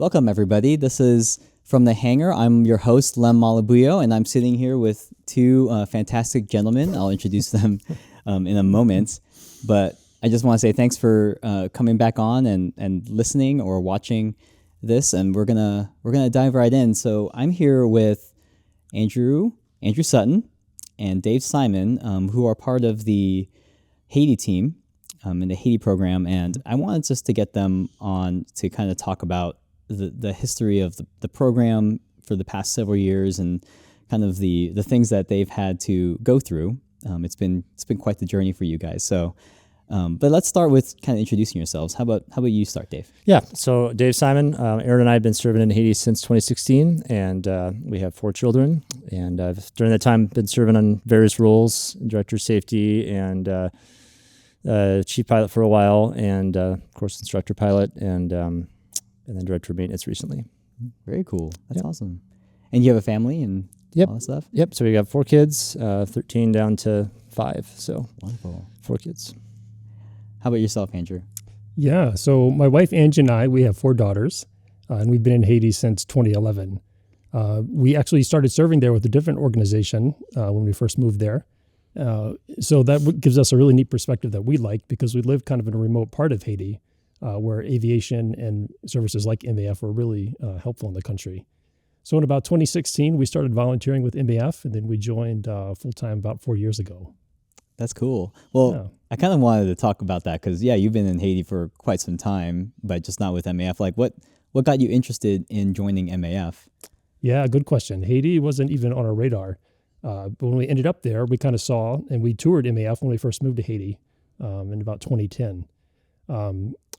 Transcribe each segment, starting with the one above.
welcome everybody. This is From the Hangar. I'm your host, Lem Malabuyo, and I'm sitting here with two fantastic gentlemen. I'll introduce them in a moment, but I just want to say thanks for coming back on and listening or watching this, and we're gonna dive right in. So I'm here with Andrew Sutton and Dave Simon, who are part of the Haiti team in the Haiti program, and I wanted just to get them on to kind of talk about the history of the program for the past several years and kind of the things that they've had to go through. It's been quite the journey for you guys. So, but let's start with kind of introducing yourselves. How about you start, Dave? Yeah. So Dave Simon, Aaron and I have been serving in Haiti since 2016, and we have 4 children. And I've during that time been serving on various roles, director of safety and chief pilot for a while, and of course instructor pilot and then director of maintenance recently. Very cool. That's awesome. And you have a family and all that stuff? Yep. So we got 4 kids, 13 down to 5. So wonderful. 4 kids. How about yourself, Andrew? Yeah. So my wife, Angie, and I, we have 4 daughters, and we've been in Haiti since 2011. We actually started serving there with a different organization when we first moved there. So that gives us a really neat perspective that we like, because we live kind of in a remote part of Haiti, where aviation and services like MAF were really helpful in the country. So in about 2016, we started volunteering with MAF, and then we joined full-time about 4 years ago. That's cool. Well, I kind of wanted to talk about that because, you've been in Haiti for quite some time, but just not with MAF. Like, what got you interested in joining MAF? Yeah, good question. Haiti wasn't even on our radar. But when we ended up there, we kind of saw, and we toured MAF when we first moved to Haiti in about 2010.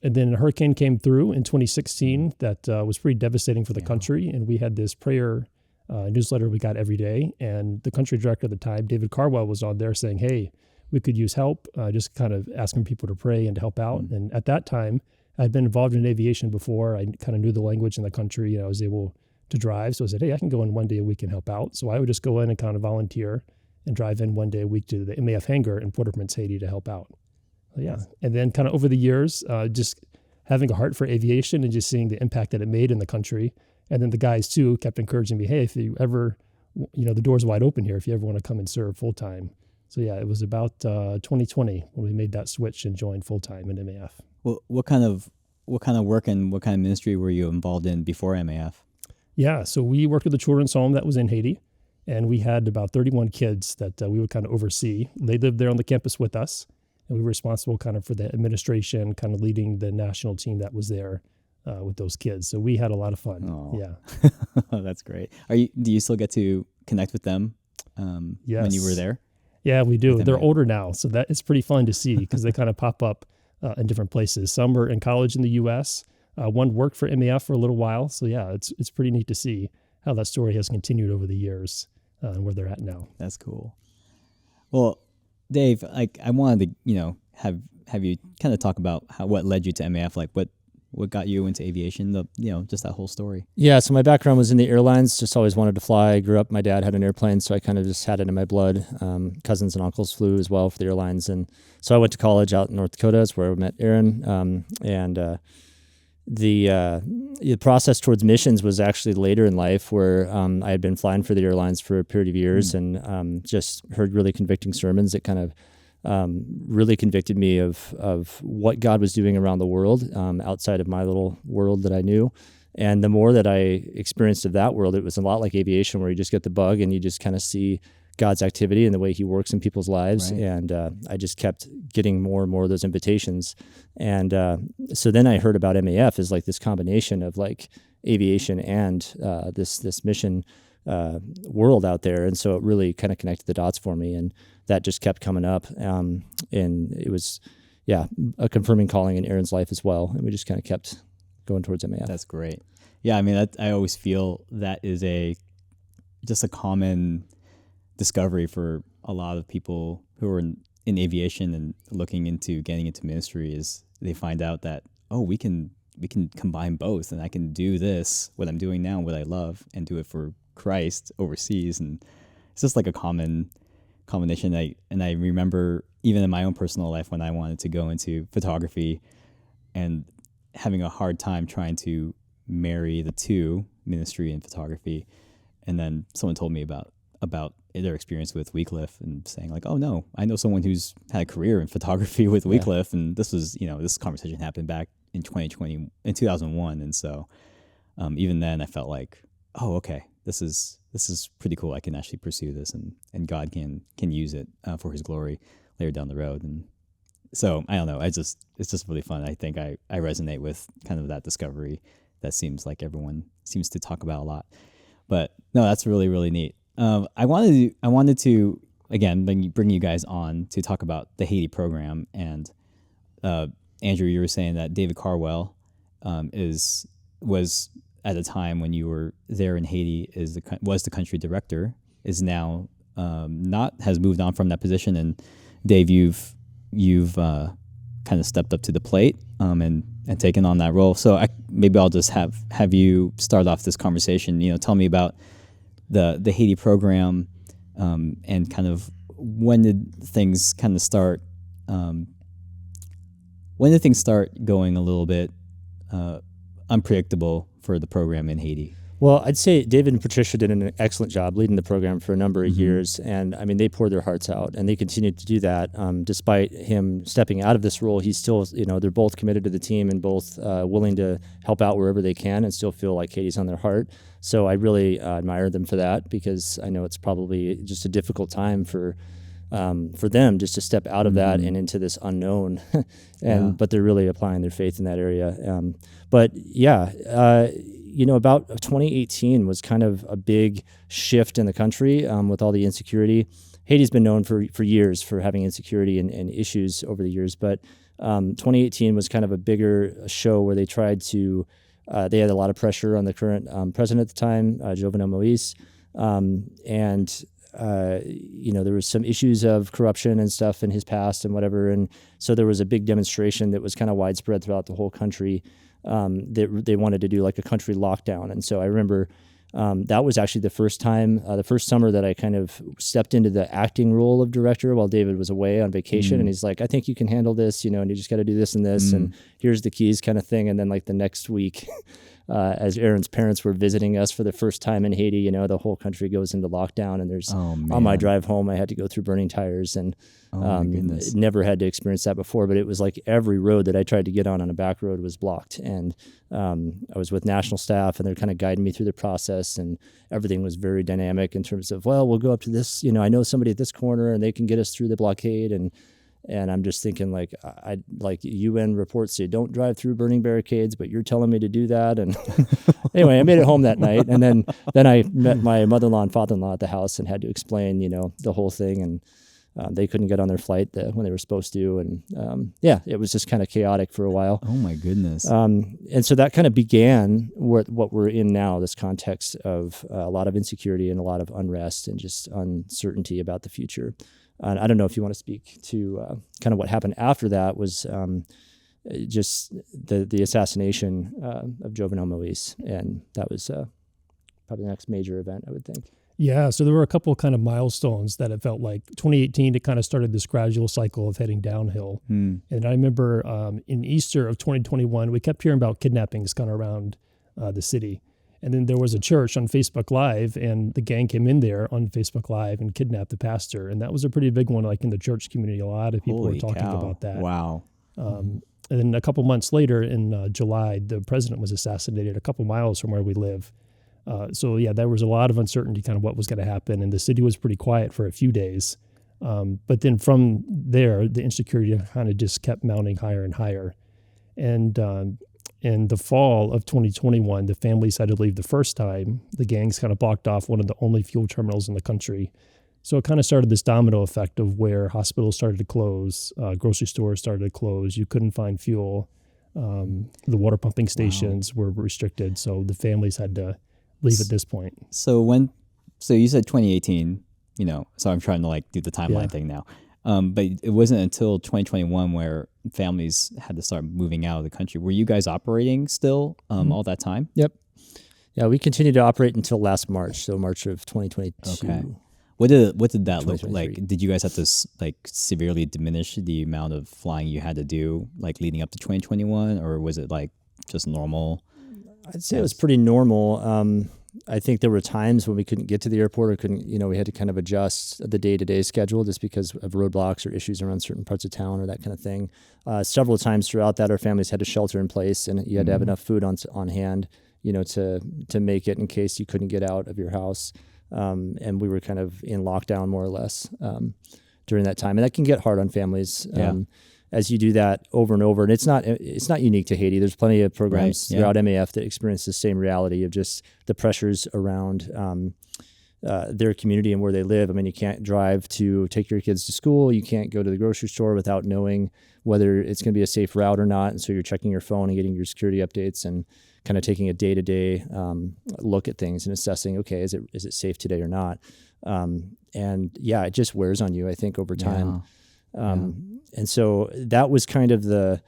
And then a hurricane came through in 2016 that was pretty devastating for the country. And we had this prayer newsletter we got every day. And the country director at the time, David Carwell, was on there saying, hey, we could use help, just kind of asking people to pray and to help out. Mm-hmm. And at that time, I'd been involved in aviation before. I kind of knew the language in the country, and I was able to drive. So I said, hey, I can go in one day a week and help out. So I would just go in and kind of volunteer and drive in one day a week to the MAF Hangar in Port-au-Prince, Haiti to help out. Yeah. And then kind of over the years, just having a heart for aviation and just seeing the impact that it made in the country. And then the guys too kept encouraging me, hey, if you ever, the door's wide open here if you ever want to come and serve full time. So yeah, it was about 2020 when we made that switch and joined full time in MAF. Well, what kind of work and what kind of ministry were you involved in before MAF? Yeah, so we worked with a children's home that was in Haiti, and we had about 31 kids that we would kind of oversee. They lived there on the campus with us, and we were responsible kind of for the administration, kind of leading the national team that was there with those kids. So we had a lot of fun. Oh. Yeah. That's great. Do you still get to connect with them yes. when you were there? Yeah, we do. They're older now, so that it's pretty fun to see because they kind of pop up in different places. Some are in college in the U.S., one worked for MAF for a little while. So yeah, it's pretty neat to see how that story has continued over the years and where they're at now. That's cool. Well, Dave, I wanted to, have you kind of talk about what led you to MAF, like what got you into aviation, just that whole story. Yeah. So my background was in the airlines, just always wanted to fly. I grew up, my dad had an airplane, so I kind of just had it in my blood. Cousins and uncles flew as well for the airlines. And so I went to college out in North Dakota. That's where I met Aaron. The process towards missions was actually later in life, where I had been flying for the airlines for a period of years and just heard really convicting sermons that kind of really convicted me of what God was doing around the world outside of my little world that I knew. And the more that I experienced of that world, it was a lot like aviation, where you just get the bug and you just kind of see God's activity and the way he works in people's lives. Right. And I just kept getting more and more of those invitations. And so then I heard about MAF as like this combination of like aviation and this mission world out there. And so it really kind of connected the dots for me. And that just kept coming up. And it was, a confirming calling in Aaron's life as well. And we just kind of kept going towards MAF. That's great. Yeah, I mean, I always feel that is just a common discovery for a lot of people who are in aviation and looking into getting into ministry, is they find out that, we can combine both, and I can do this, what I'm doing now, what I love, and do it for Christ overseas. And it's just like a combination. I remember even in my own personal life when I wanted to go into photography and having a hard time trying to marry the two, ministry and photography. And then someone told me about their experience with Wycliffe and saying like, oh no, I know someone who's had a career in photography with Wycliffe. And this was, this conversation happened back in 2001. And so even then I felt like, oh, okay, this is pretty cool. I can actually pursue this and God can use it for his glory later down the road. And so I don't know. It's just really fun. I think I resonate with kind of that discovery that seems like everyone seems to talk about a lot. But no, that's really, really neat. I wanted to again bring you guys on to talk about the Haiti program. And Andrew, you were saying that David Carwell was at the time when you were there in Haiti was the country director, is now has moved on from that position. And Dave, you've kind of stepped up to the plate and taken on that role. So maybe I'll just have you start off this conversation. Tell me about the Haiti program and kind of when did things kind of start. When did things start going a little bit unpredictable for the program in Haiti? Well, I'd say David and Patricia did an excellent job leading the program for a number of years. And I mean, they poured their hearts out and they continued to do that. Despite him stepping out of this role, he's still, they're both committed to the team and both willing to help out wherever they can and still feel like Haiti's on their heart. So I really admire them for that, because I know it's probably just a difficult time for them just to step out of that and into this unknown. But they're really applying their faith in that area. About 2018 was kind of a big shift in the country with all the insecurity. Haiti's been known for years for having insecurity and issues over the years, but 2018 was kind of a bigger show where they tried to, they had a lot of pressure on the current president at the time, Jovenel Moise, there was some issues of corruption and stuff in his past and whatever. And so there was a big demonstration that was kind of widespread throughout the whole country that they wanted to do like a country lockdown. And so I remember that was actually the first summer that I kind of stepped into the acting role of director while David was away on vacation. And he's like, I think you can handle this, and you just got to do this and this, and here's the keys kind of thing. And then like the next week, as Aaron's parents were visiting us for the first time in Haiti, the whole country goes into lockdown, and there's on my drive home, I had to go through burning tires, and never had to experience that before. But it was like every road that I tried to get on a back road was blocked. And I was with national staff, and they're kind of guiding me through the process, and everything was very dynamic in terms of, well, we'll go up to this, I know somebody at this corner and they can get us through the blockade. And I'm just thinking like UN reports say don't drive through burning barricades, but you're telling me to do that. And anyway, I made it home that night, and then I met my mother-in-law and father-in-law at the house and had to explain, the whole thing. And they couldn't get on their flight when they were supposed to. And it was just kind of chaotic for a while. Oh my goodness. And so that kind of began what we're in now, this context of a lot of insecurity and a lot of unrest and just uncertainty about the future. And I don't know if you want to speak to kind of what happened after that was just the assassination of Jovenel Moise. And that was probably the next major event, I would think. Yeah, so there were a couple of kind of milestones that it felt like 2018, it kind of started this gradual cycle of heading downhill. And I remember in Easter of 2021, we kept hearing about kidnappings kind of around the city. And then there was a church on Facebook Live, and the gang came in there on Facebook Live and kidnapped the pastor. And that was a pretty big one, like in the church community. A lot of people were talking about that. Wow. And then a couple months later in July, the president was assassinated a couple miles from where we live. There was a lot of uncertainty kind of what was going to happen. And the city was pretty quiet for a few days. But then from there, the insecurity kind of just kept mounting higher and higher. And in the fall of 2021, the families had to leave the first time. The gangs kind of blocked off one of the only fuel terminals in the country. So it kind of started this domino effect of where hospitals started to close, grocery stores started to close. You couldn't find fuel. The water pumping stations were restricted. So the families had to leave at this point. So you said 2018, so I'm trying to like do the timeline thing now. But it wasn't until 2021 where families had to start moving out of the country. Were you guys operating still all that time? Yep. Yeah, we continued to operate until last March, so March of 2022. Okay. What did that look like? Did you guys have to like severely diminish the amount of flying you had to do like leading up to 2021, or was it like just normal? I'd say it was pretty normal. I think there were times when we couldn't get to the airport or couldn't, we had to kind of adjust the day-to-day schedule just because of roadblocks or issues around certain parts of town or that kind of thing. Several times throughout that, our families had to shelter in place, and you had to have enough food on hand, to make it in case you couldn't get out of your house. And we were kind of in lockdown more or less during that time. And that can get hard on families. As you do that over and over. And it's not unique to Haiti. There's plenty of programs throughout MAF that experience the same reality of just the pressures around their community and where they live. I mean, you can't drive to take your kids to school. You can't go to the grocery store without knowing whether it's going to be a safe route or not. And so you're checking your phone and getting your security updates and kind of taking a day-to-day look at things and assessing, okay, is it safe today or not? And yeah, it just wears on you, I think, over time. And so that was kind of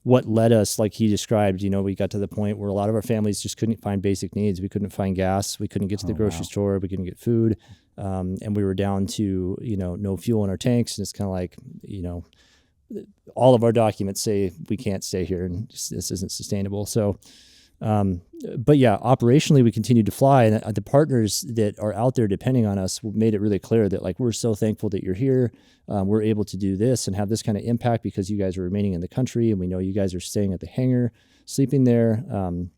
what led us, like he described, we got to the point where a lot of our families just couldn't find basic needs. We couldn't find gas. We couldn't get to the grocery store. We couldn't get food. And we were down to, no fuel in our tanks. And it's kind of like, all of our documents say we can't stay here and this isn't sustainable. So, but yeah, operationally we continued to fly, and the partners that are out there depending on us made it really clear that like, we're so thankful that you're here. We're able to do this and have this kind of impact because you guys are remaining in the country, and we know you guys are staying at the hangar, sleeping there. And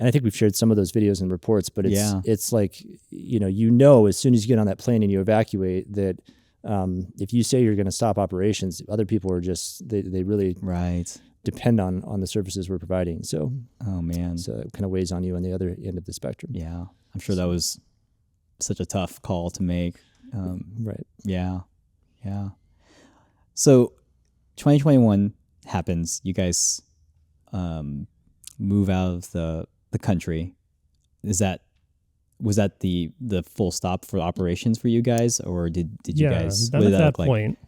I think we've shared some of those videos and reports, but it's like, as soon as you get on that plane and you evacuate that, if you say you're going to stop operations, other people are just, they really depend on the services we're providing. So, so it kind of weighs on you on the other end of the spectrum. Yeah. I'm sure that was such a tough call to make. Right. Yeah. Yeah. So 2021 happens. You guys, move out of the country. Was that the full stop for operations for you guys, or did you guys? At that point,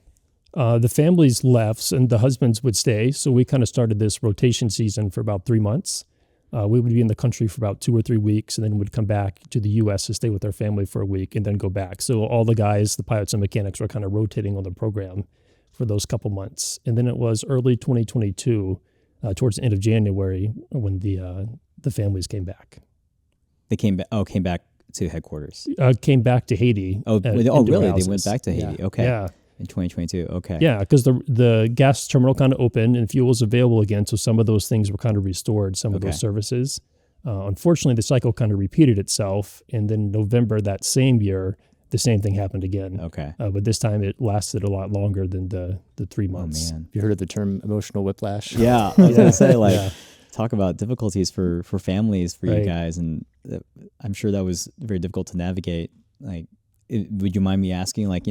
the families left and the husbands would stay. So we kind of started this rotation season for about 3 months. We would be in the country for about 2 or 3 weeks, and then would come back to the U.S. to stay with our family for a week and then go back. So all the guys, the pilots and mechanics, were kind of rotating on the program for those couple months. And then it was early 2022, towards the end of January, when the families came back. They came back to headquarters. Came back to Haiti. Really? They went back to Haiti. Okay. Yeah. In 2022. Okay. Yeah, because the gas terminal kind of opened and fuel was available again. So some of those things were kind of restored, some of those services. Unfortunately, the cycle kind of repeated itself. And then November that same year, the same thing happened again. Okay. But this time it lasted a lot longer than the 3 months. Oh, man. Have you heard of the term emotional whiplash? Yeah. I was going to say, talk about difficulties for families for you guys. And I'm sure that was very difficult to navigate. Like, would you mind me asking, like,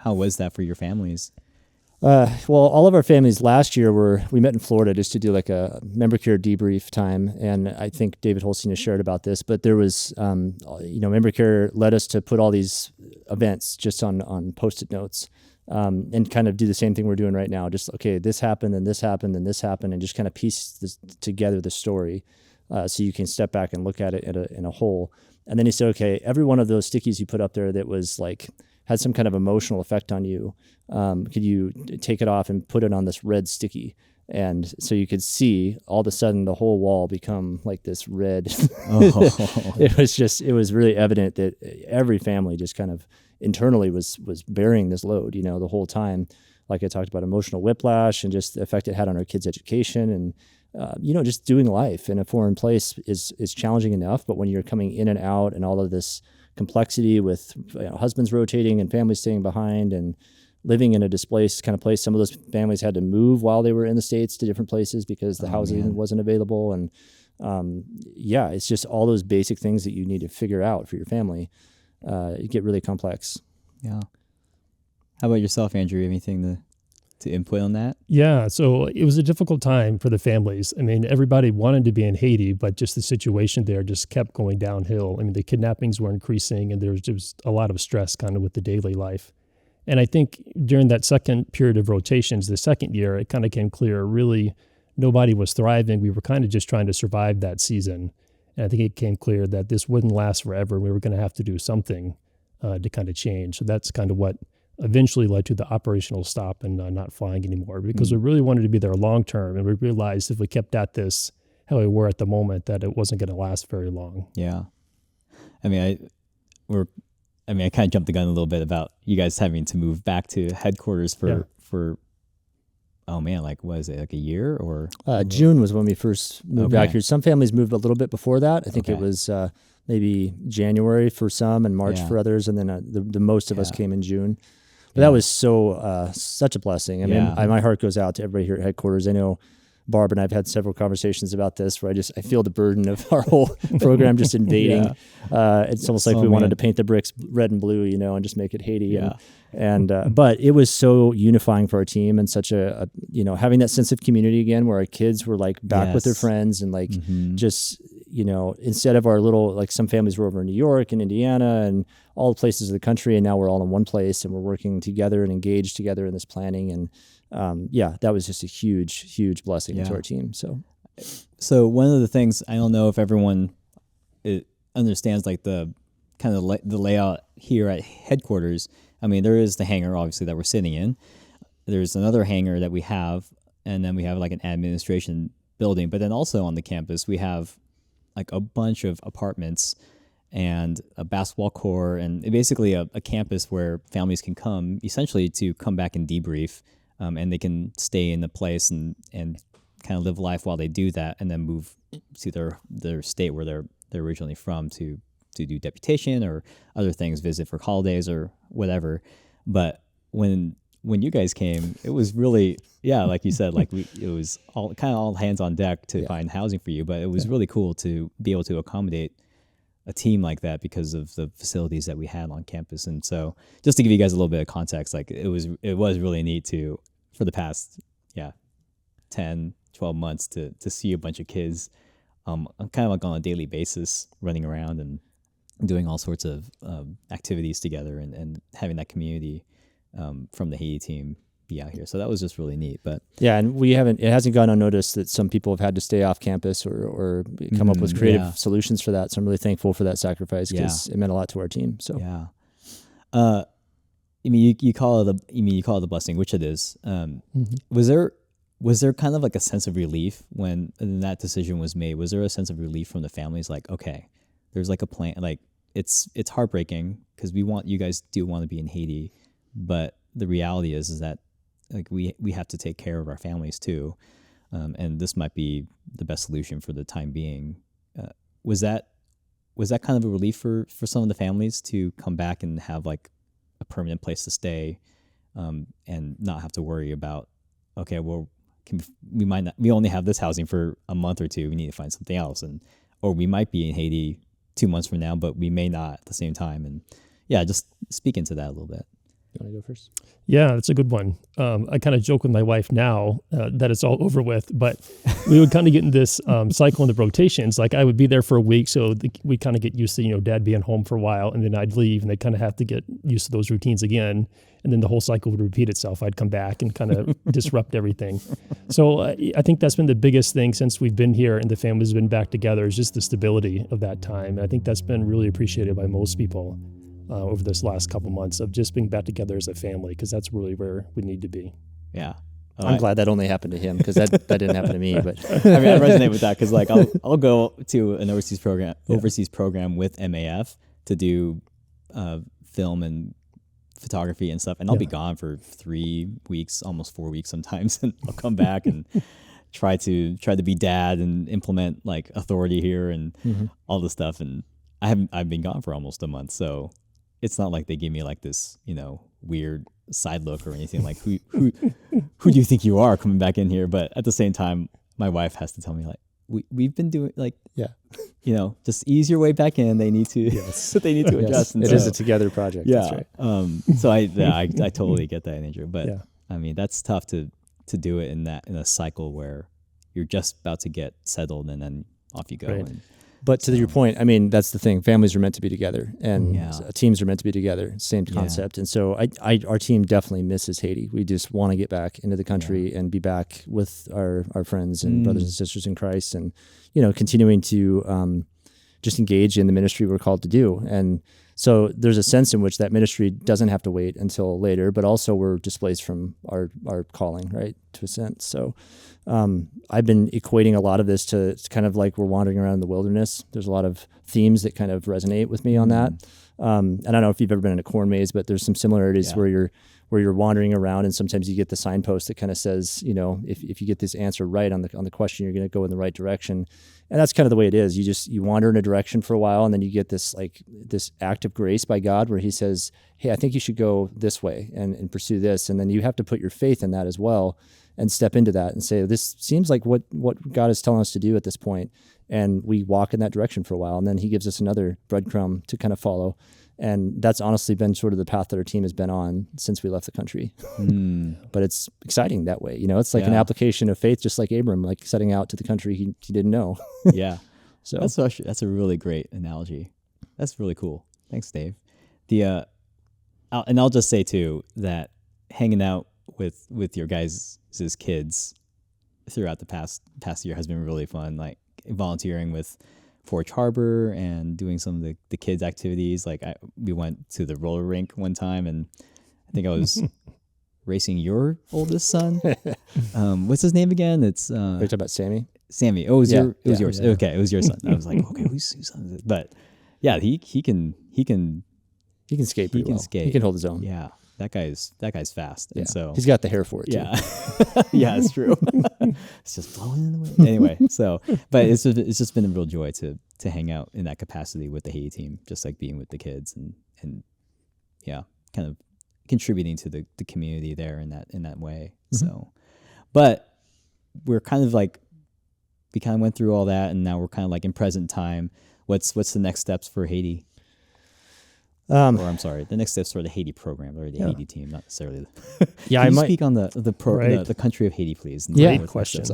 how was that for your families? Well, all of our families last year we met in Florida just to do like a member care debrief time. And I think David Holstein has shared about this, but there was, member care led us to put all these events just on Post-it notes, and kind of do the same thing we're doing right now. Just, okay, this happened and this happened and this happened, and just kind of piece together the story. So you can step back and look at it in a whole. And then he said, okay, every one of those stickies you put up there that was like, had some kind of emotional effect on you, could you take it off and put it on this red sticky? And so you could see all of a sudden the whole wall become like this red. It was really evident that every family just kind of internally was bearing this load, the whole time. Like I talked about, emotional whiplash and just the effect it had on our kids' education, and just doing life in a foreign place is challenging enough. But when you're coming in and out and all of this complexity with husbands rotating and families staying behind and living in a displaced kind of place, some of those families had to move while they were in the States to different places because the housing wasn't available. And it's just all those basic things that you need to figure out for your family. Get really complex. Yeah. How about yourself, Andrew? Anything to input on that? Yeah, so it was a difficult time for the families. I mean, everybody wanted to be in Haiti, but just the situation there just kept going downhill. I mean, the kidnappings were increasing, and there was just a lot of stress kind of with the daily life. And I think during that second period of rotations, the second year, it kind of came clear, really, nobody was thriving. We were kind of just trying to survive that season. And I think it came clear that this wouldn't last forever. We were going to have to do something to kind of change. So that's kind of what eventually led to the operational stop and not flying anymore, because we really wanted to be there long term. And we realized if we kept at this, how we were at the moment, that it wasn't going to last very long. Yeah. I mean, I kind of jumped the gun a little bit about you guys having to move back to headquarters for oh man, like was it like a year or? June was when we first moved back here. Some families moved a little bit before that. I think it was maybe January for some and March for others, and then the most of us came in June. But that was such a blessing. I mean, my heart goes out to everybody here at headquarters. I know Barb and I've had several conversations about this where I feel the burden of our whole program just invading. It's almost like we wanted to paint the bricks red and blue, and just make it Haiti. But it was so unifying for our team, and such a having that sense of community again, where our kids were like back with their friends, and like just, instead of our little, like some families were over in New York and Indiana and all the places of the country, and now we're all in one place and we're working together and engaged together in this planning. And that was just a huge, huge blessing to our team. So one of the things, I don't know if everyone understands like the kind of the layout here at headquarters. I mean, there is the hangar, obviously, that we're sitting in. There's another hangar that we have, and then we have like an administration building. But then also on the campus, we have like a bunch of apartments and a basketball court, and basically a campus where families can come, essentially to come back and debrief, and they can stay in the place and kind of live life while they do that, and then move to their state where they're originally from to do deputation or other things, visit for holidays or whatever. But when you guys came, it was really, like you said, like it was all hands on deck to find housing for you. But it was really cool to be able to accommodate a team like that because of the facilities that we had on campus. And so just to give you guys a little bit of context, like it was really neat for the past 10, 12 months to see a bunch of kids kind of like on a daily basis running around and doing all sorts of activities together and having that community from the Haiti team be out here. So that was just really neat. But and it hasn't gone unnoticed that some people have had to stay off campus or come up with creative solutions for that. So I'm really thankful for that sacrifice because it meant a lot to our team. So I mean, you call it the blessing, which it is. Was there kind of like a sense of relief when that decision was made? Was there a sense of relief from the families? Like, okay, there's like a plan. Like it's heartbreaking because you guys do want to be in Haiti, but the reality is that like we have to take care of our families too, and this might be the best solution for the time being. Was that kind of a relief for some of the families to come back and have like a permanent place to stay, and not have to worry about, okay, well, we only have this housing for a month or two. We need to find something else, or we might be in Haiti 2 months from now, but we may not at the same time. And just speak into that a little bit. You want to go first? Yeah, that's a good one. I kind of joke with my wife now that it's all over with, but we would kind of get in this cycle in the rotations. Like I would be there for a week, so we kind of get used to, Dad being home for a while, and then I'd leave, and they kind of have to get used to those routines again. And then the whole cycle would repeat itself. I'd come back and kind of disrupt everything. So I think that's been the biggest thing since we've been here and the family's been back together, is just the stability of that time. And I think that's been really appreciated by most people over this last couple months of just being back together as a family, because that's really where we need to be. Yeah. I'm glad that only happened to him, because that didn't happen to me. But I mean, I resonate with that because like I'll go to an overseas program with MAF to do film and photography and stuff, and I'll be gone for 3 weeks, almost 4 weeks sometimes, and I'll come back and try to be dad and implement like authority here and all this stuff. And I've been gone for almost a month, so it's not like they give me like this, weird side look or anything like who do you think you are coming back in here? But at the same time, my wife has to tell me like we've been doing like just ease your way back in. They need to they need to adjust. It is a together project. Yeah. That's right. So I totally get that, Andrew. But I mean, that's tough to do it in a cycle where you're just about to get settled and then off you go. Right. But to your point, I mean, that's the thing. Families are meant to be together, and teams are meant to be together. Same concept. And so our team definitely misses Haiti. We just want to get back into the country and be back with our friends and brothers and sisters in Christ, and continuing to just engage in the ministry we're called to do. And so there's a sense in which that ministry doesn't have to wait until later, but also we're displaced from our calling, right? to a sense. So I've been equating a lot of this to kind of like we're wandering around in the wilderness. There's a lot of themes that kind of resonate with me on that. And I don't know if you've ever been in a corn maze, but there's some similarities where you're wandering around, and sometimes you get the signpost that kind of says, you know, if you get this answer right on the question, you're going to go in the right direction. And that's kind of the way it is. You wander in a direction for a while, and then you get this act of grace by God where he says, hey, I think you should go this way and pursue this. And then you have to put your faith in that as well and step into that and say, this seems like what God is telling us to do at this point. And we walk in that direction for a while, and then he gives us another breadcrumb to kind of follow. And that's honestly been sort of the path that our team has been on since we left the country. But it's exciting that way. You know, it's like an application of faith, just like Abram, like setting out to the country he didn't know. Yeah. So that's a really great analogy. That's really cool. Thanks, Dave. I'll just say too that hanging out with your guys' kids throughout the past year has been really fun. Like volunteering with Forge Harbor and doing some of the kids' activities. Like we went to the roller rink one time, and I think I was racing your oldest son. What's his name again? It's Are you talking about Sammy? Sammy. Oh, it was yours. Yeah. Okay, it was your son. I was like, okay, whose son is it? But yeah, he can skate pretty well. Skate. He can hold his own. Yeah. That guy's fast. Yeah. And so he's got the hair for it too. Yeah. Yeah, it's true. It's just blowing in the wind. Anyway, but it's just been a real joy to hang out in that capacity with the Haiti team, just like being with the kids and yeah, kind of contributing to the community there in that way. So, but we're kind of like, we kind of went through all that, and now we're kind of like in present time. What's the next steps for Haiti? Or I'm sorry, the next steps for the Haiti program or the Haiti team, not necessarily. Yeah, Can you speak on the country of Haiti, please? Great question.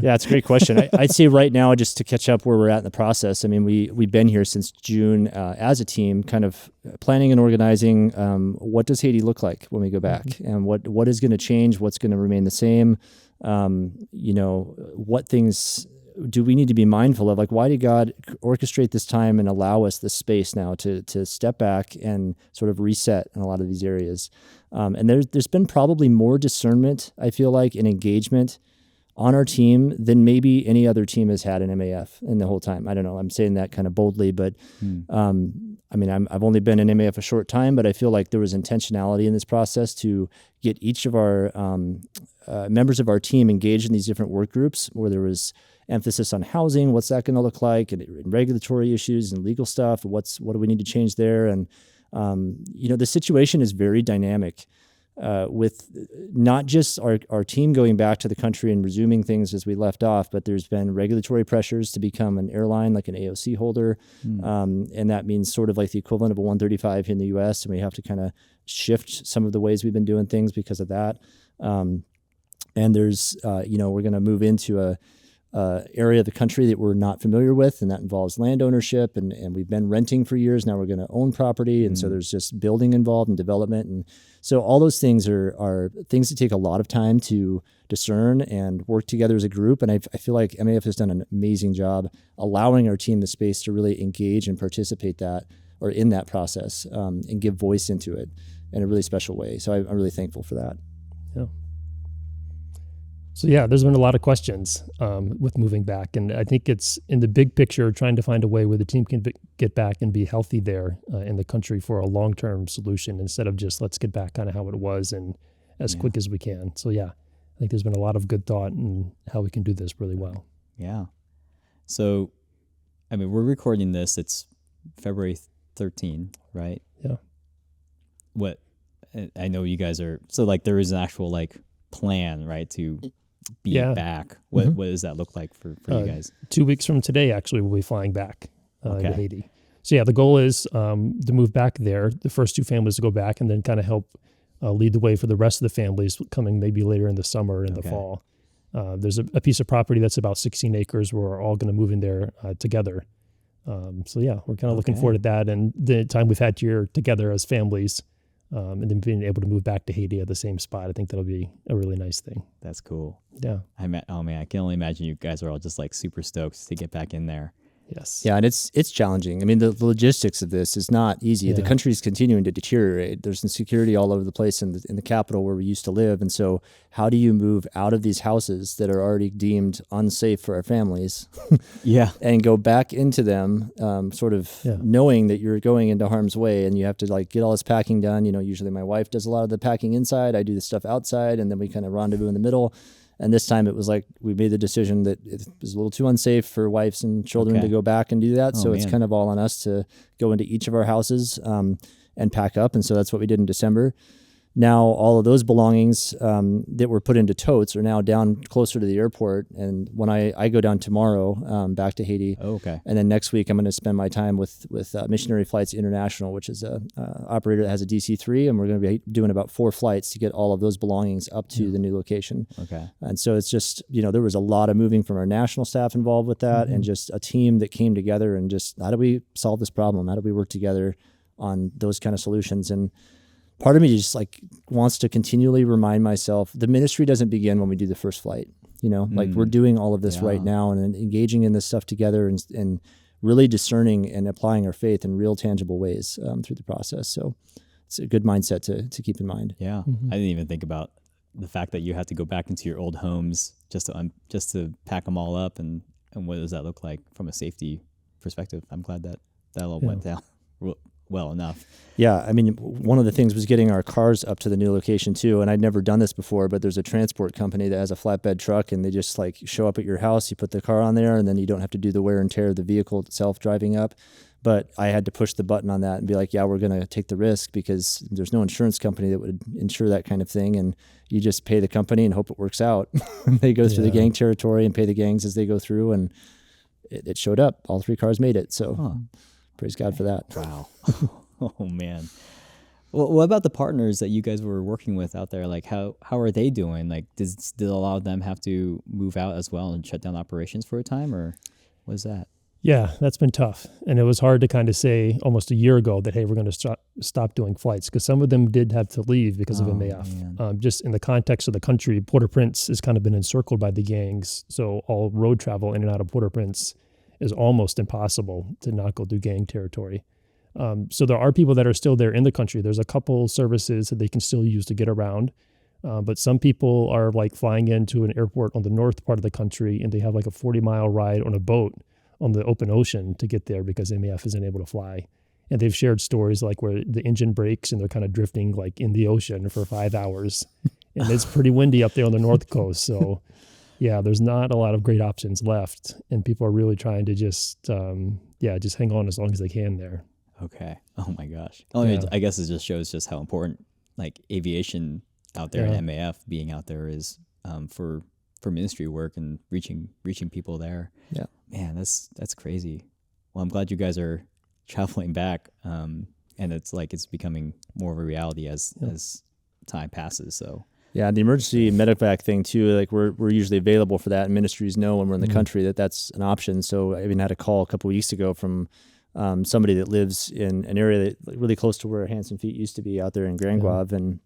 Yeah, it's a great question. I'd say right now, just to catch up where we're at in the process. I mean, we've been here since June as a team, kind of planning and organizing. What does Haiti look like when we go back, and what is going to change? What's going to remain the same? You know, what things do we need to be mindful of? Like, why did God orchestrate this time and allow us this space now to step back and sort of reset in a lot of these areas? And there's been probably more discernment, I feel like, and engagement on our team than maybe any other team has had in MAF in the whole time. I don't know. I'm saying that kind of boldly, but I mean, I've only been in MAF a short time, but I feel like there was intentionality in this process to get each of our members of our team engaged in these different work groups where there was emphasis on housing, what's that going to look like, and regulatory issues and legal stuff. What do we need to change there? And you know, the situation is very dynamic with not just our team going back to the country and resuming things as we left off, but there's been regulatory pressures to become an airline, like an AOC holder. And that means sort of like the equivalent of a 135 here in the US. And we have to kind of shift some of the ways we've been doing things because of that. And there's, you know, we're going to move into a area of the country that we're not familiar with, and that involves land ownership, and we've been renting for years. Now we're going to own property, and so there's just building involved and development, and so all those things are things that take a lot of time to discern and work together as a group. And I feel like MAF has done an amazing job allowing our team the space to really engage and participate in that process, and give voice into it in a really special way. So I'm really thankful for that. Yeah. So yeah, there's been a lot of questions with moving back, and I think it's in the big picture trying to find a way where the team can get back and be healthy there in the country for a long-term solution instead of just let's get back kind of how it was and as quick as we can. So yeah, I think there's been a lot of good thought in how we can do this really well. Yeah. So, I mean, we're recording this. It's February 13, right? Yeah. What I know you guys are so like there is an actual like plan, right, to be back. What does that look like for you guys? 2 weeks from today, actually, we'll be flying back to Haiti. So yeah, the goal is to move back there, the first two families to go back, and then kind of help lead the way for the rest of the families coming maybe later in the summer and the fall. There's a piece of property that's about 16 acres where we're all going to move in there together. So yeah, we're kind of looking forward to that and the time we've had here together as families. And then being able to move back to Haiti at the same spot, I think that'll be a really nice thing. That's cool. Yeah. Oh man, I can only imagine you guys are all just like super stoked to get back in there. Yes. Yeah, and it's challenging. I mean, the logistics of this is not easy. The Yeah. country's continuing to deteriorate. There's insecurity all over the place in the capital where we used to live. And so how do you move out of these houses that are already deemed unsafe for our families Yeah. and go back into them, sort of knowing that you're going into harm's way and you have to like get all this packing done. You know, usually my wife does a lot of the packing inside. I do the stuff outside, and then we kind of rendezvous in the middle. And this time it was like we made the decision that it was a little too unsafe for wives and children to go back and do that. So it's kind of all on us to go into each of our houses and pack up. And so that's what we did in December. Now all of those belongings that were put into totes are now down closer to the airport. And when I go down tomorrow back to Haiti, and then next week I'm going to spend my time with Missionary Flights International, which is a operator that has a DC-3, and we're going to be doing about 4 flights to get all of those belongings up to the new location. And so it's just, you know, there was a lot of moving from our national staff involved with that, and just a team that came together and just, how do we solve this problem? How do we work together on those kind of solutions? And part of me just like wants to continually remind myself the ministry doesn't begin when we do the first flight. You know, like we're doing all of this right now and engaging in this stuff together and really discerning and applying our faith in real tangible ways through the process. So it's a good mindset to keep in mind. Yeah. I didn't even think about the fact that you had to go back into your old homes just to pack them all up. And what does that look like from a safety perspective? I'm glad that all went down well enough. Yeah, I mean, one of the things was getting our cars up to the new location too. And I'd never done this before, but there's a transport company that has a flatbed truck, and they just like show up at your house. You put the car on there, and then you don't have to do the wear and tear of the vehicle itself driving up. But I had to push the button on that and be like, yeah, we're going to take the risk because there's no insurance company that would insure that kind of thing. And you just pay the company and hope it works out. They go through the gang territory and pay the gangs as they go through. And it showed up. All 3 cars made it. So praise God for that. Wow. Oh, man. Well, what about the partners that you guys were working with out there? Like, how are they doing? Like, did a lot of them have to move out as well and shut down operations for a time, or what is that? Yeah, that's been tough. And it was hard to kind of say almost a year ago that, hey, we're going to stop doing flights, because some of them did have to leave because of MAF. Just in the context of the country, Port-au-Prince has kind of been encircled by the gangs. So all road travel in and out of Port-au-Prince is almost impossible to not go through gang territory. So there are people that are still there in the country. There's a couple services that they can still use to get around. But some people are like flying into an airport on the north part of the country, and they have like a 40-mile ride on a boat on the open ocean to get there because MAF isn't able to fly. And they've shared stories like where the engine breaks and they're kind of drifting like in the ocean for 5 hours. And it's pretty windy up there on the north coast. So yeah, there's not a lot of great options left. And people are really trying to just hang on as long as they can there. Okay. Oh my gosh. I guess it just shows just how important like aviation out there and MAF being out there is for ministry work and reaching people there. Yeah. Man, that's crazy. Well, I'm glad you guys are traveling back, and it's becoming more of a reality as time passes. So yeah, the emergency medevac thing too. Like we're usually available for that, and ministries know when we're in the country that that's an option. So I even had a call a couple of weeks ago from somebody that lives in an area that really close to where Hands and Feet used to be out there in Grand Guave, and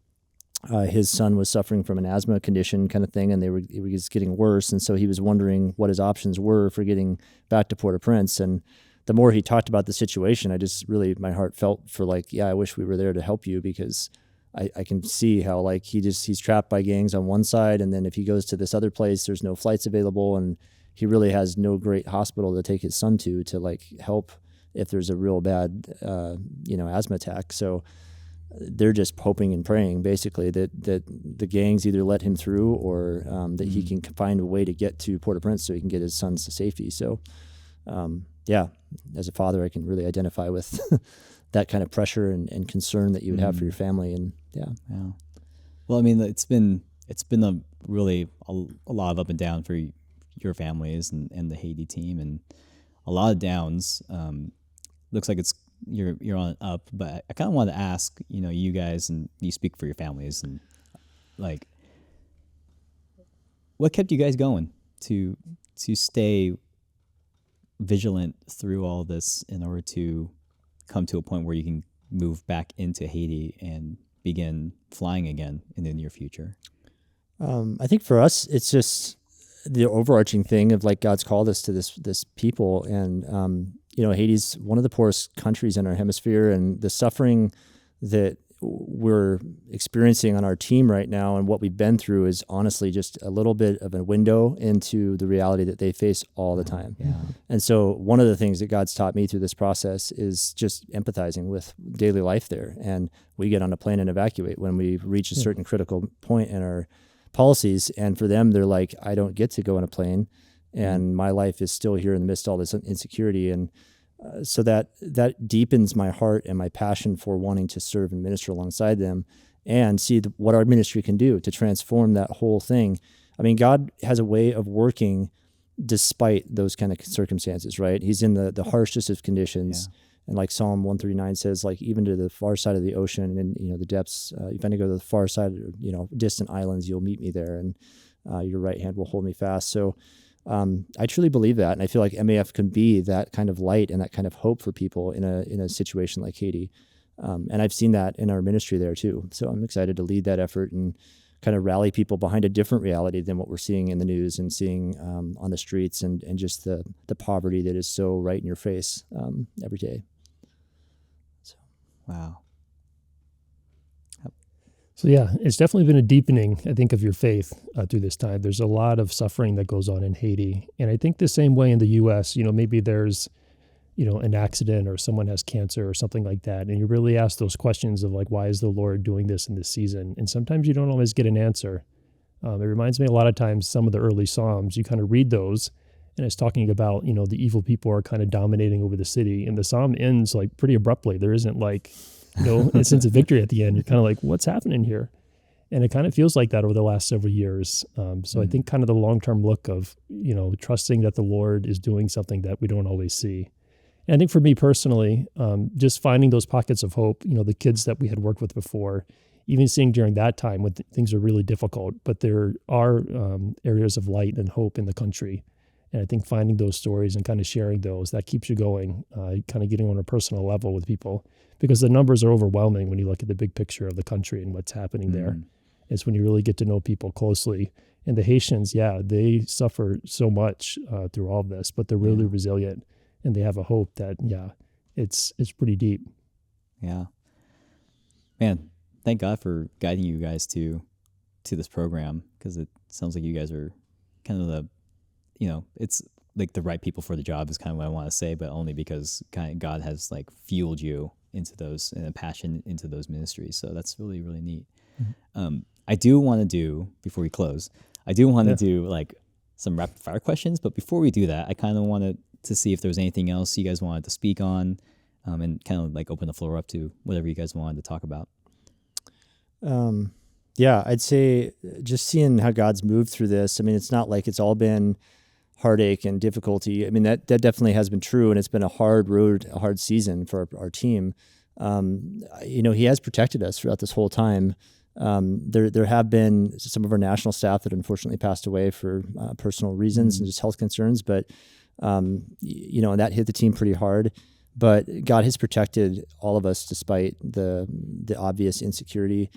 his son was suffering from an asthma condition kind of thing, and it was getting worse. And so he was wondering what his options were for getting back to Port-au-Prince. And the more he talked about the situation, I just really, my heart felt for like, yeah, I wish we were there to help you, because I can see how like he's trapped by gangs on one side. And then if he goes to this other place, there's no flights available, and he really has no great hospital to take his son to like help if there's a real bad, asthma attack. So they're just hoping and praying basically that the gangs either let him through or that he can find a way to get to Port-au-Prince so he can get his sons to safety. So, as a father, I can really identify with that kind of pressure and concern that you would have for your family. And yeah. Well, I mean, it's been a lot of up and down for your families and the Haiti team, and a lot of downs. Looks like you're on up, but I kind of want to ask, you guys, and you speak for your families, and like, what kept you guys going to stay vigilant through all this in order to come to a point where you can move back into Haiti and begin flying again in the near future? I think for us, it's just the overarching thing of like God's called us to this people, and Haiti's one of the poorest countries in our hemisphere, and the suffering that we're experiencing on our team right now and what we've been through is honestly just a little bit of a window into the reality that they face all the time. Yeah. And so one of the things that God's taught me through this process is just empathizing with daily life there. And we get on a plane and evacuate when we reach a certain critical point in our policies. And for them, they're like, I don't get to go on a plane, and my life is still here in the midst of all this insecurity. And so that deepens my heart and my passion for wanting to serve and minister alongside them and see what our ministry can do to transform that whole thing. I mean, God has a way of working despite those kind of circumstances, right? He's in the harshest of conditions. Yeah. And like Psalm 139 says, like even to the far side of the ocean and, the depths, if I go to the far side, distant islands, you'll meet me there, and your right hand will hold me fast. So I truly believe that, and I feel like MAF can be that kind of light and that kind of hope for people in a situation like Haiti. And I've seen that in our ministry there too. So I'm excited to lead that effort and kind of rally people behind a different reality than what we're seeing in the news and seeing on the streets, and just the poverty that is so right in your face every day. So. Wow. So yeah, it's definitely been a deepening, I think, of your faith through this time. There's a lot of suffering that goes on in Haiti. And I think the same way in the U.S., maybe there's, an accident or someone has cancer or something like that. And you really ask those questions of like, why is the Lord doing this in this season? And sometimes you don't always get an answer. It reminds me a lot of times, some of the early Psalms, you kind of read those and it's talking about, the evil people are kind of dominating over the city. And the Psalm ends like pretty abruptly. There isn't like, a sense of victory at the end. You're kind of like, what's happening here? And it kind of feels like that over the last several years. So I think kind of the long-term look of, trusting that the Lord is doing something that we don't always see. And I think for me personally, just finding those pockets of hope, the kids that we had worked with before, even seeing during that time when things are really difficult, but there are areas of light and hope in the country. And I think finding those stories and kind of sharing those, that keeps you going, kind of getting on a personal level with people, because the numbers are overwhelming when you look at the big picture of the country and what's happening there. It's when you really get to know people closely. And the Haitians, they suffer so much through all of this, but they're really resilient, and they have a hope that, it's pretty deep. Yeah. Man, thank God for guiding you guys to this program, because it sounds like you guys are kind of the, it's like the right people for the job is kind of what I want to say, but only because kind of God has like fueled you into those, and a passion into those ministries. So that's really, really neat. I do want to do, before we close, do like some rapid fire questions, but before we do that, I kind of wanted to see if there was anything else you guys wanted to speak on, and kind of like open the floor up to whatever you guys wanted to talk about. I'd say just seeing how God's moved through this. I mean, it's not like it's all been heartache and difficulty. I mean, that definitely has been true, and it's been a hard road, a hard season for our team. He has protected us throughout this whole time. There have been some of our national staff that unfortunately passed away for personal reasons and just health concerns, but and that hit the team pretty hard. But God has protected all of us despite the obvious insecurity.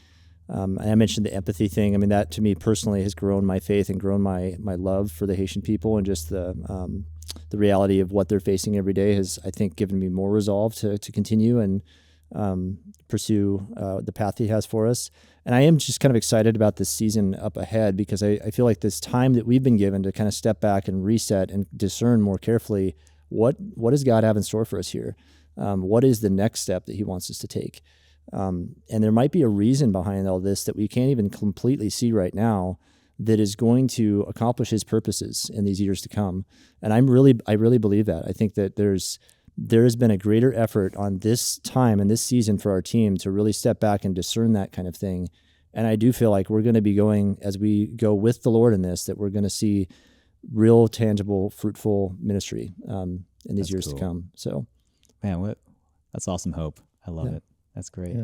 And I mentioned the empathy thing. I mean, that to me personally has grown my faith and grown my love for the Haitian people, and just the reality of what they're facing every day has, I think, given me more resolve to continue and pursue the path He has for us. And I am just kind of excited about this season up ahead, because I feel like this time that we've been given to kind of step back and reset and discern more carefully what does God have in store for us here? What is the next step that He wants us to take? And there might be a reason behind all this that we can't even completely see right now, that is going to accomplish His purposes in these years to come. And I really believe that. I think that there has been a greater effort on this time and this season for our team to really step back and discern that kind of thing. And I do feel like we're going to be going, as we go with the Lord in this, that we're going to see real, tangible, fruitful ministry in these years to come. So, man, that's awesome hope. I love it. That's great.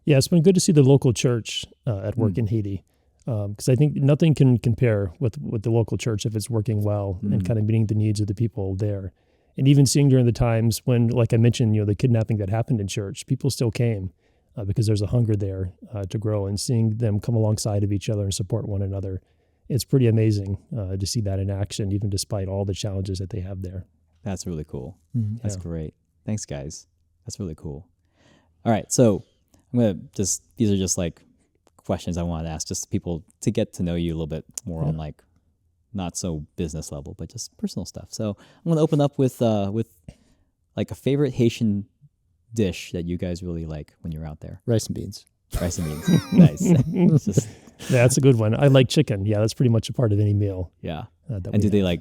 Yeah, it's been good to see the local church at work in Haiti, because I think nothing can compare with the local church if it's working well and kind of meeting the needs of the people there. And even seeing during the times when, like I mentioned, the kidnapping that happened in church, people still came because there's a hunger there to grow, and seeing them come alongside of each other and support one another. it's pretty amazing to see that in action, even despite all the challenges that they have there. That's really cool. That's Yeah. great. Thanks, guys. That's really cool. All right, so these are just like questions I wanted to ask, just people to get to know you a little bit more on like not so business level, but just personal stuff. So I'm going to open up with like a favorite Haitian dish that you guys really like when you're out there. Rice and beans. Rice and beans. Nice. It's just, Yeah, that's a good one. I like chicken. Yeah, that's pretty much a part of any meal. yeah. That And we have.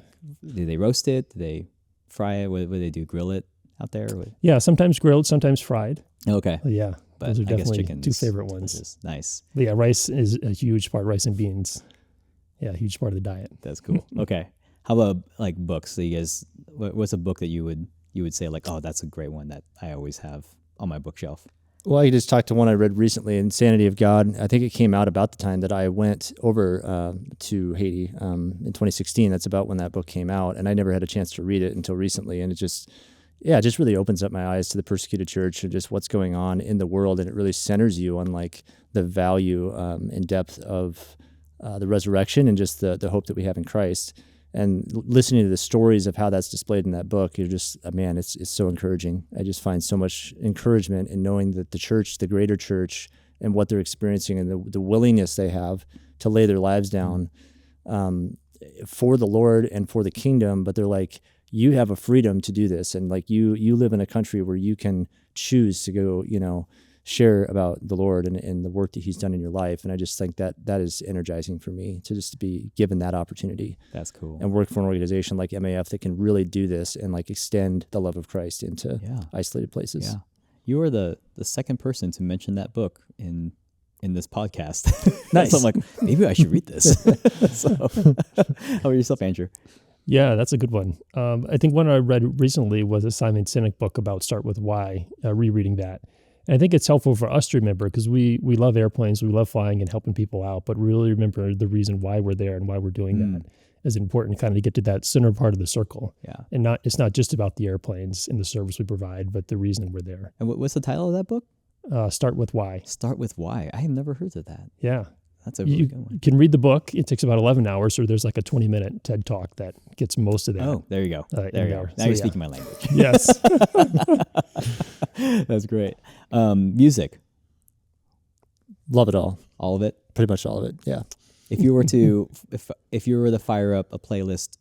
do they roast it? Do they fry it? What do they do? Grill it out there? Yeah, sometimes grilled, sometimes fried. Okay. Yeah, But those are I guess definitely chicken's two favorite ones. delicious. Nice. But yeah, rice is a huge part. Rice and beans. Yeah, huge part of the diet. That's cool. Okay. How about like books? So you guys, what's a book that you would say like, oh, that's a great one that I always have on my bookshelf? Well, I just talked to one I read recently, Insanity of God. I think it came out about the time that I went over to Haiti in 2016. That's about when that book came out, and I never had a chance to read it until recently. And it just really opens up my eyes to the persecuted church and just what's going on in the world, and it really centers you on like the value and depth of the resurrection and just the hope that we have in Christ. And listening to the stories of how that's displayed in that book, you're just, man, it's so encouraging. I just find so much encouragement in knowing that the church, the greater church, and what they're experiencing and the willingness they have to lay their lives down for the Lord and for the kingdom. But they're like, you have a freedom to do this. And like you live in a country where you can choose to go, share about the Lord and the work that he's done in your life. And I just think that is energizing for me to just be given that opportunity. That's cool. And work for an organization like MAF that can really do this and like extend the love of Christ into isolated places. Yeah. You are the second person to mention that book in this podcast. Nice. So I'm like, maybe I should read this. So, how about yourself, Andrew? Yeah, that's a good one. I think one I read recently was a Simon Sinek book about Start With Why, rereading that. And I think it's helpful for us to remember because we love airplanes, we love flying and helping people out, but really remember the reason why we're there and why we're doing that is important kind of to get to that center part of the circle. Yeah. And it's not just about the airplanes and the service we provide, but the reason we're there. And what's the title of that book? Start With Why. Start With Why. I have never heard of that. Yeah. That's a really good one. You can read the book. It takes about 11 hours, or there's like a 20-minute TED Talk that gets most of that. Oh, there you go. There you go. Now So, you're yeah. speaking my language. Yes. That's great. Music. Love it all. All of it? Pretty much all of it. Yeah. If you were to if you were to fire up a playlist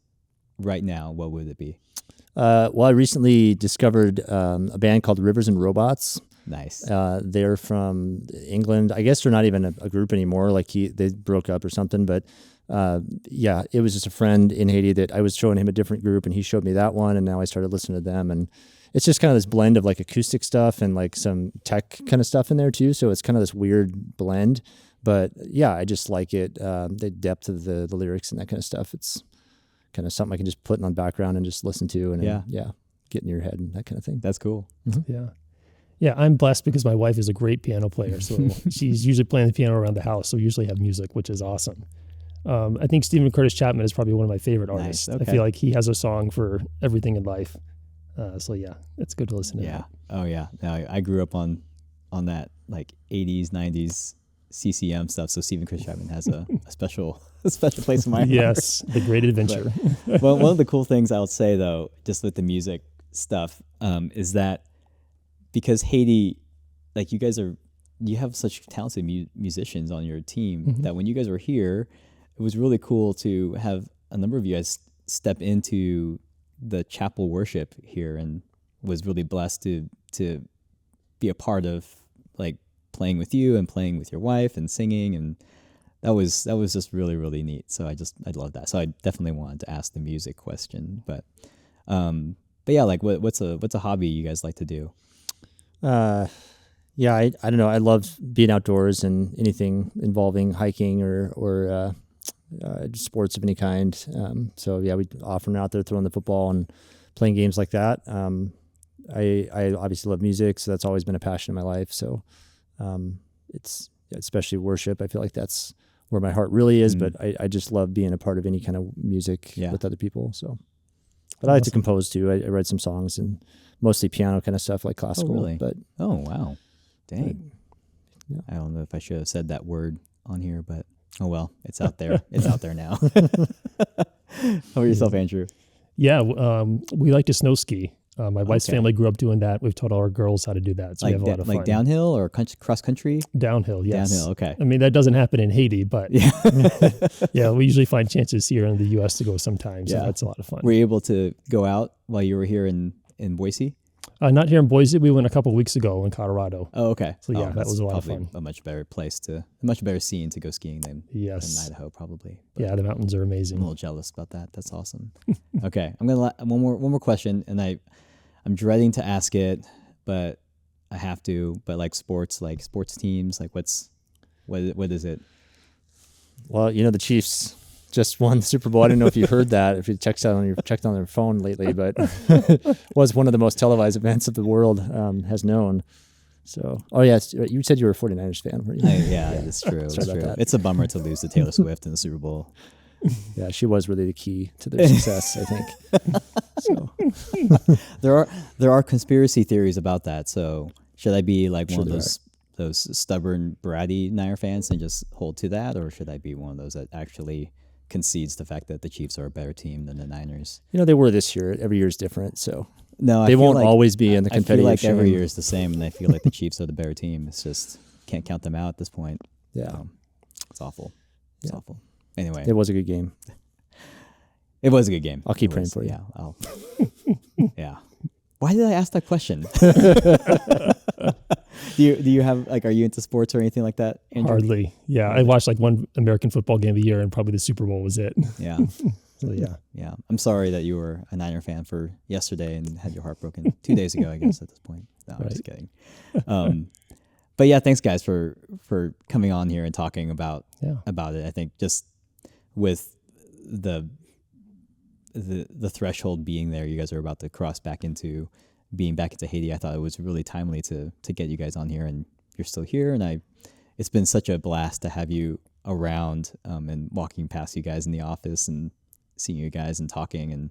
right now, what would it be? Well, I recently discovered a band called Rivers and Robots. Nice. They're from England. I guess they're not even a group anymore. Like they broke up or something. But it was just a friend in Haiti that I was showing him a different group, and he showed me that one, and now I started listening to them. And it's just kind of this blend of like acoustic stuff and like some tech kind of stuff in there too. So it's kind of this weird blend. But yeah, I just like it. The depth of the lyrics and that kind of stuff. It's kind of something I can just put on the background and just listen to and get in your head and that kind of thing. That's cool. Yeah. Yeah, I'm blessed because my wife is a great piano player. So she's usually playing the piano around the house. So we usually have music, which is awesome. I think Stephen Curtis Chapman is probably one of my favorite artists. Okay. I feel like he has a song for everything in life. So yeah, it's good to listen to. Yeah. That. Oh yeah. Now I grew up on that like 80s, 90s CCM stuff. So Stephen Curtis Chapman has a special place in my heart. Yes, The Great Adventure. But, well, one of the cool things I would say though, just with the music stuff, is that because Haiti, like you have such talented musicians on your team that when you guys were here, it was really cool to have a number of you guys step into the chapel worship here, and was really blessed to be a part of like playing with you and playing with your wife and singing, and that was just really, really neat. So I love that. So I definitely wanted to ask the music question, but yeah, like what's a hobby you guys like to do? I don't know. I love being outdoors and anything involving hiking or sports of any kind. So yeah, we often are out there throwing the football and playing games like that. I obviously love music, so that's always been a passion in my life. So it's especially worship. I feel like that's where my heart really is, but I just love being a part of any kind of music with other people. So, but I like to compose too. I write some songs and mostly piano kind of stuff, like classical. Oh, really? But oh wow, dang. I don't know if I should have said that word on here, but Oh well, it's out there. It's out there now. How about yourself, Andrew? Yeah, we like to snow ski. My wife's family grew up doing that. We've taught all our girls how to do that, so we have a lot of fun. Like downhill or cross country? Downhill, yes. Downhill, okay. I mean, that doesn't happen in Haiti, but yeah, we usually find chances here in the U.S. to go sometimes. Yeah, so that's a lot of fun. Were you able to go out while you were here in Boise? Not here in Boise. We went a couple of weeks ago in Colorado. Oh, okay. So yeah, that was a lot of fun. A much better scene to go skiing than Idaho, probably. But yeah, the mountains are amazing. I'm a little jealous about that. That's awesome. Okay, I'm gonna one more question, and I'm dreading to ask it, but I have to. But like sports teams, like what is it? Well, the Chiefs just won the Super Bowl. I don't know if you heard that, if you checked on their phone lately, but was one of the most televised events of the world has known. So, you said you were a 49ers fan, were you? Yeah, it's true. It's true. It's a bummer to lose to Taylor Swift in the Super Bowl. Yeah, she was really the key to their success, I think. So there are conspiracy theories about that. So should I be like one of those stubborn, bratty Niner fans and just hold to that, or should I be one of those that actually concedes the fact that the Chiefs are a better team than the Niners? They were this year. Every year is different, so no, they won't always be in the confetti. I feel like every year is the same, and I feel like the Chiefs are the better team. It's just can't count them out at this point. Yeah, it's awful. It's awful. Anyway, it was a good game. It was a good game. I'll keep praying for you. Yeah. Yeah. Why did I ask that question? Do you have are you into sports or anything like that, Andrew? Hardly. Yeah, I watched like one American football game a year, and probably the Super Bowl was it. Yeah. So yeah. Yeah. I'm sorry that you were a Niner fan for yesterday and had your heart broken 2 days ago, I guess, at this point. No, I'm just kidding. But yeah, thanks guys for coming on here and talking about it. I think just with the threshold being there, you guys are about to cross back into being back into Haiti. I thought it was really timely to get you guys on here, and you're still here. And it's been such a blast to have you around and walking past you guys in the office and seeing you guys and talking. And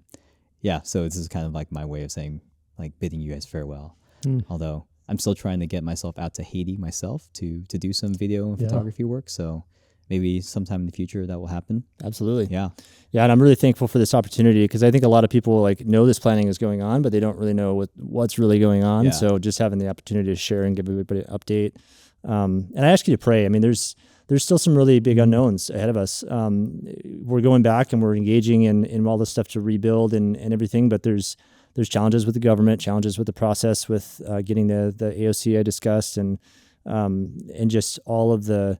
yeah, so this is kind of like my way of saying, like, bidding you guys farewell. Although I'm still trying to get myself out to Haiti myself to do some video and photography work. So maybe sometime in the future that will happen. Absolutely. Yeah. Yeah. And I'm really thankful for this opportunity, because I think a lot of people know this planning is going on, but they don't really know what's really going on. Yeah. So just having the opportunity to share and give everybody an update. And I ask you to pray. I mean, there's still some really big unknowns ahead of us. We're going back and we're engaging in all this stuff to rebuild and everything, but there's challenges with the government, challenges with the process, with getting the AOC I discussed, and just all of the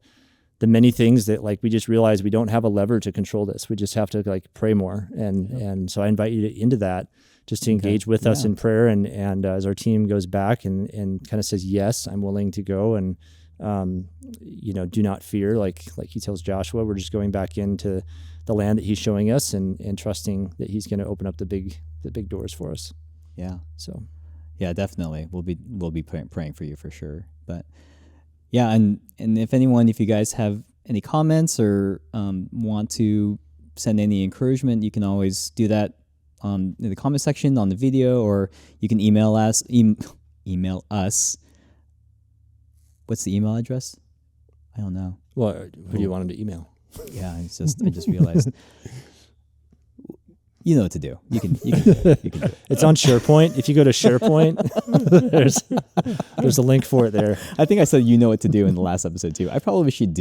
many things that we just realize we don't have a lever to control this. We just have to pray more. And so I invite you into that, just to engage with us in prayer. And as our team goes back and kind of says, yes, I'm willing to go. And, do not fear. Like he tells Joshua, we're just going back into the land that he's showing us and trusting that he's going to open up the big doors for us. Yeah. So, yeah, definitely. We'll be praying for you for sure. But yeah, and if you guys have any comments or want to send any encouragement, you can always do that in the comment section on the video, or you can email us. Email us. What's the email address? I don't know. Well, who do you want them to email? Yeah, I just realized. You know what to do. You can do it. It's on SharePoint. If you go to SharePoint, there's a link for it there. I think I said you know what to do in the last episode too. I probably should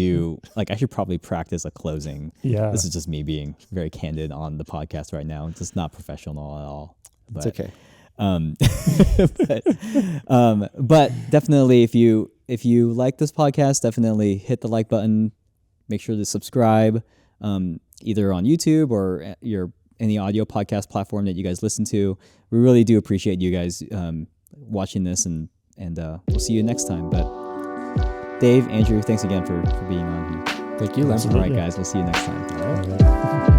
I should probably practice a closing. Yeah. This is just me being very candid on the podcast right now. It's just not professional at all. But, it's okay. But definitely if you like this podcast, definitely hit the like button. Make sure to subscribe, either on YouTube or any audio podcast platform that you guys listen to. We really do appreciate you guys watching this, and we'll see you next time. But Dave, Andrew, thanks again for being on here. Thank you. All right, guys, we'll see you next time. All right.